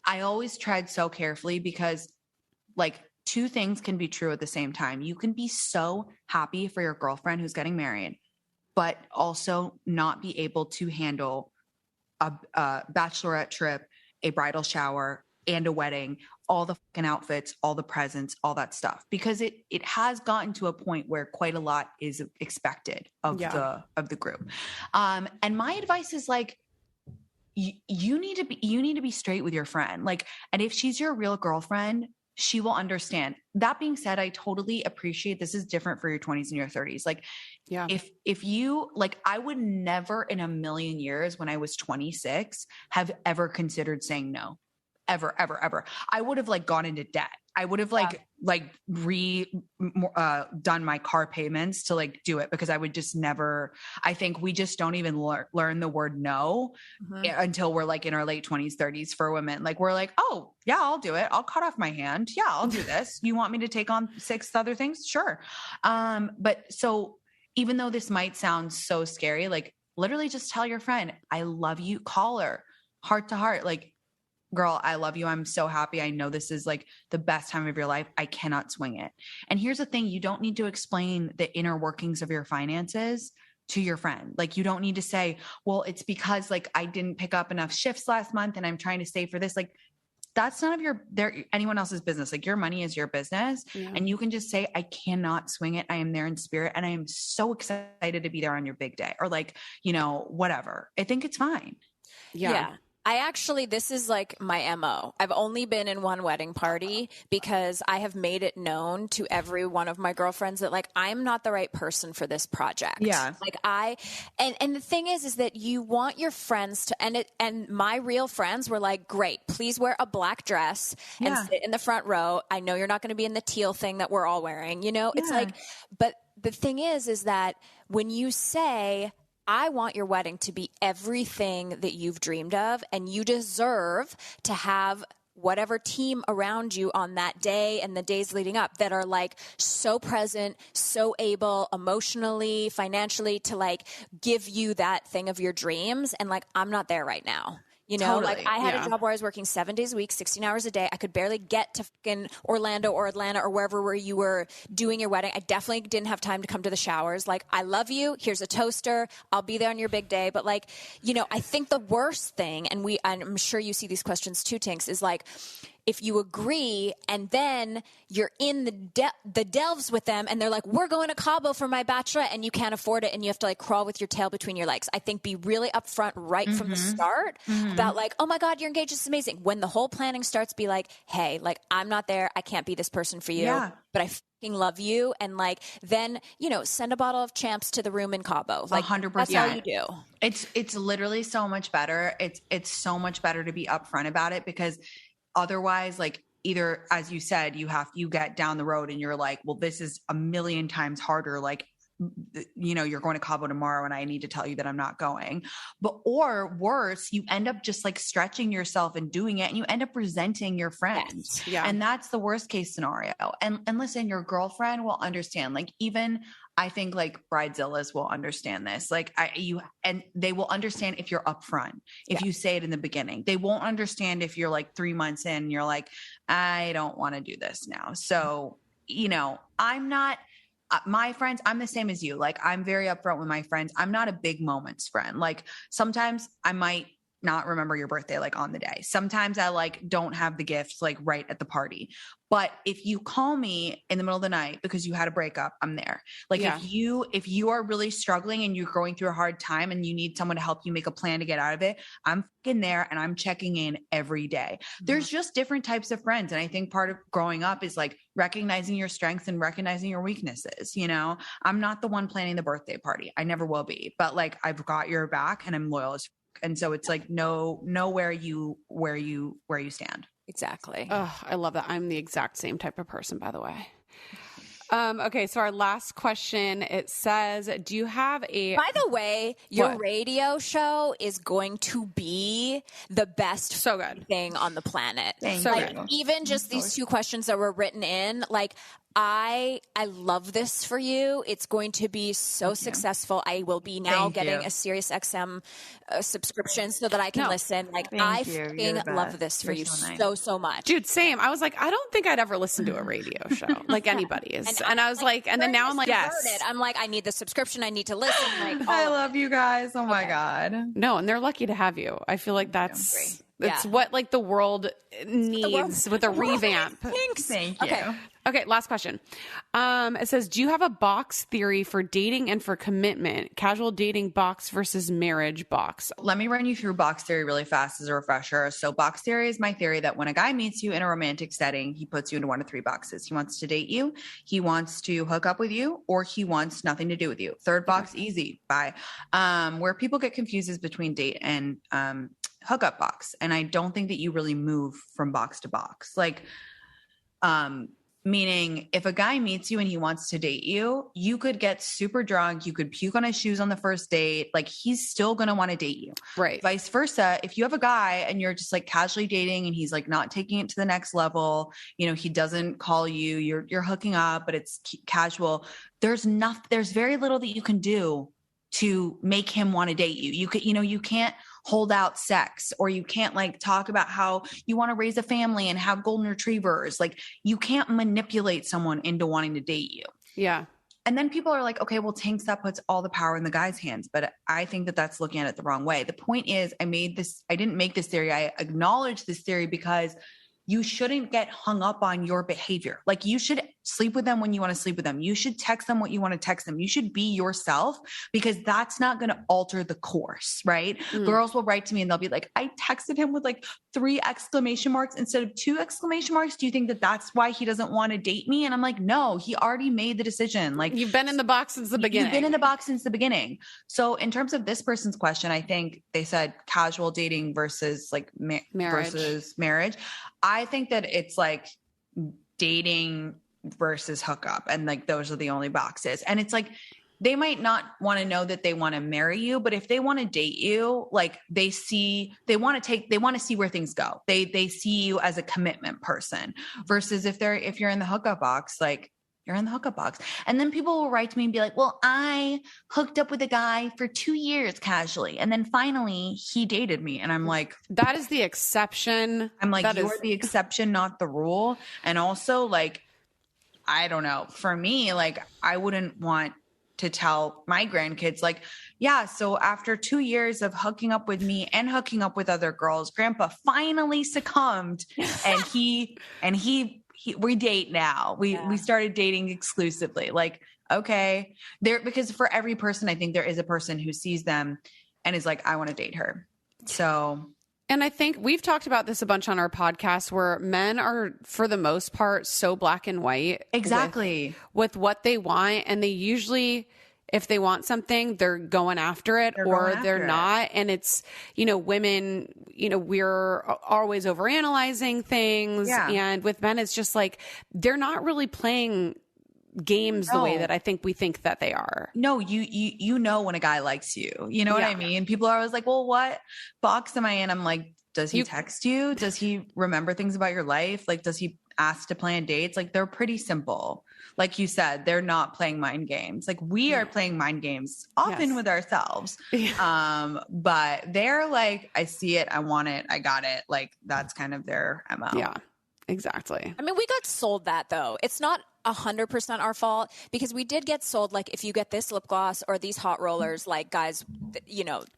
I always tread so carefully, because like two things can be true at the same time. You can be so happy for your girlfriend who's getting married, but also not be able to handle a bachelorette trip, a bridal shower, and a wedding, all the fucking outfits, all the presents, all that stuff, because it has gotten to a point where quite a lot is expected of the group. And my advice is like, you need to be straight with your friend. Like, and if she's your real girlfriend, she will understand. That being said, I totally appreciate this is different for your 20s and your 30s. Like, Yeah. if you like, I would never in a million years when I was 26 have ever considered saying no. Ever. I would have like gone into debt. I would have done my car payments to like do it, because I would just never, I think we just don't even learn the word no until we're like in our late 20s, 30s for women. Like we're like, oh yeah, I'll do it. I'll cut off my hand. Yeah, I'll do this. You want me to take on 6 other things? Sure. But so even though this might sound so scary, like literally just tell your friend, I love you, call her heart to heart. Like, girl, I love you. I'm so happy. I know this is like the best time of your life. I cannot swing it. And here's the thing. You don't need to explain the inner workings of your finances to your friend. Like you don't need to say, well, it's because like I didn't pick up enough shifts last month and I'm trying to save for this. Like that's none of anyone else's business. Like your money is your business. Yeah. And you can just say, I cannot swing it. I am there in spirit. And I am so excited to be there on your big day, or like, whatever. I think it's fine. Yeah. This is like my MO. I've only been in one wedding party because I have made it known to every one of my girlfriends that like, I'm not the right person for this project. Yeah. Like and the thing is that you want your friends to, and my real friends were like, great, please wear a black dress and sit in the front row. I know you're not going to be in the teal thing that we're all wearing, you know, it's like, but the thing is that when you say, I want your wedding to be everything that you've dreamed of, and you deserve to have whatever team around you on that day and the days leading up that are like so present, so able emotionally, financially to like give you that thing of your dreams. And like, I'm not there right now. You know, Totally. like I had a job where I was working 7 days a week, 16 hours a day. I could barely get to fucking Orlando or Atlanta or wherever where you were doing your wedding. I definitely didn't have time to come to the showers. Like, I love you. Here's a toaster. I'll be there on your big day. But like, you know, I think the worst thing, and I'm sure you see these questions too, Tinx, is like, if you agree and then you're in the delves with them and they're like, we're going to Cabo for my bachelorette, and you can't afford it and you have to like crawl with your tail between your legs. I think be really upfront right from the start about like, oh my God, you're engaged. This is amazing. When the whole planning starts, be like, hey, like I'm not there. I can't be this person for you, but I fucking love you. And like, then, you know, send a bottle of Champs to the room in Cabo. Like 100%. That's how you do. It's literally so much better. It's so much better to be upfront about it, because otherwise, like either, as you said, you get down the road and you're like, well, this is a million times harder. Like, you know, you're going to Cabo tomorrow and I need to tell you that I'm not going. Or worse, you end up just like stretching yourself and doing it, and you end up resenting your friends. Yes. Yeah. And that's the worst case scenario. And listen, your girlfriend will understand. Like, even I think like bridezillas will understand this. Like and they will understand if you're upfront, if you say it in the beginning. They won't understand if you're like 3 months in and you're like, I don't want to do this now. So, you know, I'm not, my friends, I'm the same as you. Like, I'm very upfront with my friends. I'm not a big moments friend. Like, sometimes I might not remember your birthday, like on the day. Sometimes I like don't have the gifts like right at the party. But if you call me in the middle of the night because you had a breakup, I'm there. Like if you are really struggling and you're going through a hard time and you need someone to help you make a plan to get out of it, I'm fucking there and I'm checking in every day. There's just different types of friends. And I think part of growing up is like recognizing your strengths and recognizing your weaknesses. You know, I'm not the one planning the birthday party. I never will be, but like I've got your back and I'm loyal as fuck. And so it's like, know where you stand. Exactly. Oh, I love that. I'm the exact same type of person, by the way. Okay, so our last question, it says, do you have a... By the way, your radio show is going to be the best thing on the planet. Thank you. Even just these two questions that were written in, like, I love this for you. It's going to be so successful. I will be now getting a Sirius XM subscription so that I can listen. Like, I fucking love this for you so much. Dude, same. I was like, I don't think I'd ever listen to a radio show like anybody is. And I was like, and then now I'm like, yes. I'm like, I need the subscription. I need to listen. Like, I love you guys. Oh my God. No, and they're lucky to have you. I feel like that's what like the world needs with a revamp. Thank you. Okay, last question. It says, do you have a box theory for dating and for commitment? Casual dating box versus marriage box. Let me run you through box theory really fast as a refresher. So box theory is my theory that when a guy meets you in a romantic setting, he puts you into one of three boxes. He wants to date you, he wants to hook up with you, or he wants nothing to do with you. Third box, easy. Bye. Where people get confused is between date and hookup box. And I don't think that you really move from box to box. Like, meaning if a guy meets you and he wants to date you, you could get super drunk. You could puke on his shoes on the first date. Like, he's still going to want to date you. Right. Vice versa. If you have a guy and you're just like casually dating and he's like not taking it to the next level, you know, he doesn't call you, you're hooking up, but it's casual. There's very little that you can do to make him want to date you. You can't hold out sex, or you can't like talk about how you want to raise a family and have golden retrievers. Like, you can't manipulate someone into wanting to date you. Yeah. And then people are like, okay, well, Tinx, that puts all the power in the guy's hands. But I think that that's looking at it the wrong way. The point is, I didn't make this theory. I acknowledge this theory because you shouldn't get hung up on your behavior. Like, you should sleep with them when you want to sleep with them. You should text them what you want to text them. You should be yourself, because that's not going to alter the course, right? Girls will write to me and they'll be like, I texted him with like 3 exclamation marks instead of 2 exclamation marks. Do you think that that's why he doesn't want to date me? And I'm like, no, he already made the decision. Like, you've been in the box since the beginning. You've been in the box since the beginning. So in terms of this person's question, I think they said casual dating versus like marriage. I think that it's like dating versus hookup, and like those are the only boxes. And it's like they might not want to know that they want to marry you, but if they want to date you, like they want to see where things go. They see you as a commitment person, versus if you're in the hookup box, like you're in the hookup box. And then people will write to me and be like, well, I hooked up with a guy for 2 years casually, and then finally he dated me. And I'm like, that is the exception. I'm like, you're the exception, not the rule. And also, like, I don't know, for me, like, I wouldn't want to tell my grandkids, like, yeah, so after 2 years of hooking up with me and hooking up with other girls, grandpa finally succumbed and we date now. We started dating exclusively. Like, okay, because for every person, I think there is a person who sees them and is like, I want to date her. So. And I think we've talked about this a bunch on our podcast, where men are, for the most part, so black and white. Exactly. With what they want. And they usually, if they want something, they're going after it, or they're not. And it's, women, we're always overanalyzing things. Yeah. And with men, it's just like, they're not really playing games the way that I think we think that they are. No, you know when a guy likes you. You know what I mean? People are always like, well, what box am I in? I'm like, does he text you? Does he remember things about your life? Like, does he ask to plan dates? Like, they're pretty simple. Like you said, they're not playing mind games. Like, we are playing mind games often with ourselves. But they're like, I see it, I want it, I got it. Like, that's kind of their MO. Yeah, exactly. I mean, we got sold that, though. It's not 100% our fault, because we did get sold, like, if you get this lip gloss or these hot rollers, like, guys,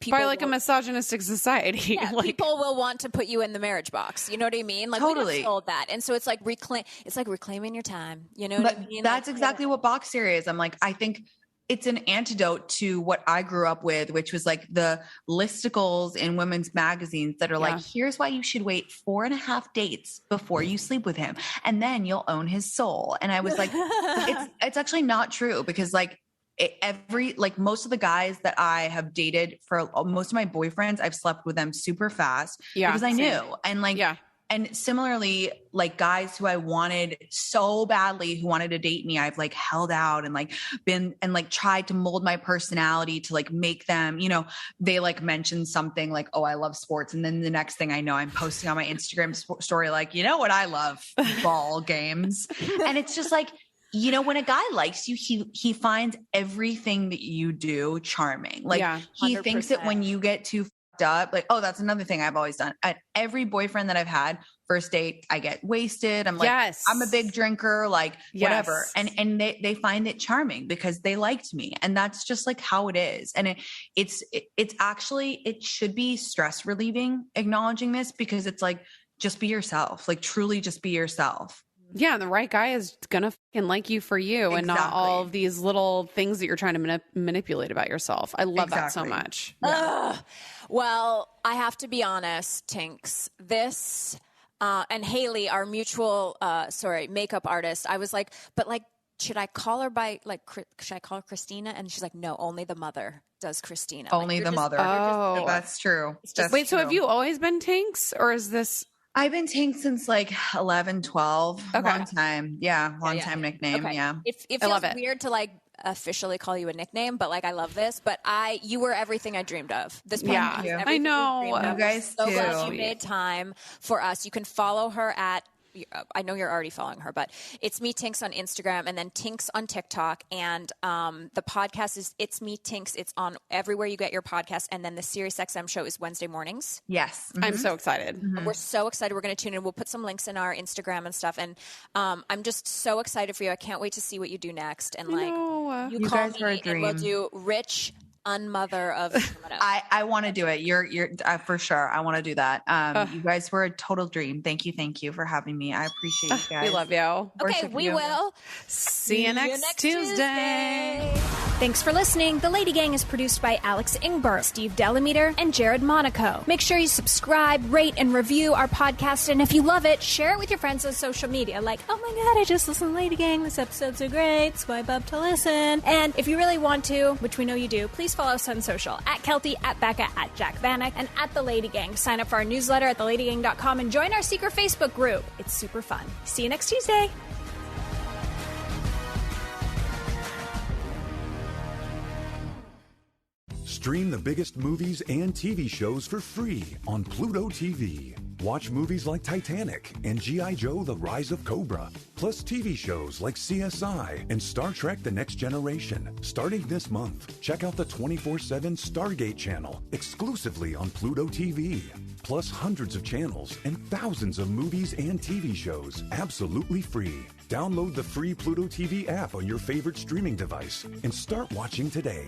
people by like a misogynistic society. Yeah, like, people will want to put you in the marriage box. You know what I mean? Like, totally. We got sold that. And so it's like reclaiming your time. You know what I mean? That's exactly what box theory is. I'm like, I think it's an antidote to what I grew up with, which was like the listicles in women's magazines that are like, here's why you should wait 4.5 dates before you sleep with him, and then you'll own his soul. And I was like, it's actually not true, because like most of the guys that I have dated, for most of my boyfriends, I've slept with them super fast because I knew. And like, and similarly, like guys who I wanted so badly, who wanted to date me, I've like held out and like been and like tried to mold my personality to like make them, they like mention something like, oh, I love sports. And then the next thing I know, I'm posting on my Instagram story, like, you know what I love? Ball games. And it's just like, when a guy likes you, he finds everything that you do charming. Like he thinks that when you get too up, like, oh, that's another thing I've always done. At every boyfriend that I've had, first date, I get wasted. I'm like, I'm a big drinker, like whatever. And they find it charming because they liked me. And that's just like how it is. And it's actually, it should be stress relieving acknowledging this, because it's like, just be yourself, like truly just be yourself. Yeah, the right guy is gonna fucking like you for you, and not all of these little things that you're trying to manipulate about yourself. I love that so much. Yeah. Well, I have to be honest, Tinx. This and Haley, our mutual makeup artist. I was like, but like, should I call her should I call her Christina? And she's like, no, only the mother does Christina. Only the mother. Oh, that's true. Wait, so have you always been Tinx, or is this? I've been Tinx since like 11, 12. Okay. Long time. Yeah. Long time nickname. Okay. Yeah. It feels weird to like officially call you a nickname, but like I love this. But you were everything I dreamed of. This podcast, I know. You guys so glad you made time for us. You can follow her at. I know you're already following her, but it's Me Tinx on Instagram, and then Tinx on TikTok. And the podcast is It's Me Tinx. It's on everywhere you get your podcast. And then the Sirius XM show is Wednesday mornings. Yes. Mm-hmm. I'm so excited. Mm-hmm. We're so excited. We're going to tune in. We'll put some links in our Instagram and stuff. And I'm just so excited for you. I can't wait to see what you do next. And like, you call guys me and we'll do rich unmother of Sherman Oaks. I want to do it. You're for sure. I want to do that. You guys were a total dream. Thank you for having me. I appreciate you guys. We love you. Okay, we will see you next Tuesday. Thanks for listening. The Lady Gang is produced by Alex Ingber, Steve Delameter, and Jared Monaco. Make sure you subscribe, rate, and review our podcast. And if you love it, share it with your friends on social media. Like, oh my God, I just listened to Lady Gang. This episode's so great. Swipe up to listen. And if you really want to, which we know you do, please follow us on social at Keltie, at Becca, at Jack Vanek, and at The Lady Gang. Sign up for our newsletter at theladygang.com and join our secret Facebook group. It's super fun. See you next Tuesday. Stream the biggest movies and TV shows for free on Pluto TV. Watch movies like Titanic and G.I. Joe: The Rise of Cobra, plus TV shows like CSI and Star Trek: The Next Generation. Starting this month, check out the 24/7 Stargate channel exclusively on Pluto TV. Plus hundreds of channels and thousands of movies and TV shows absolutely free. Download the free Pluto TV app on your favorite streaming device and start watching today.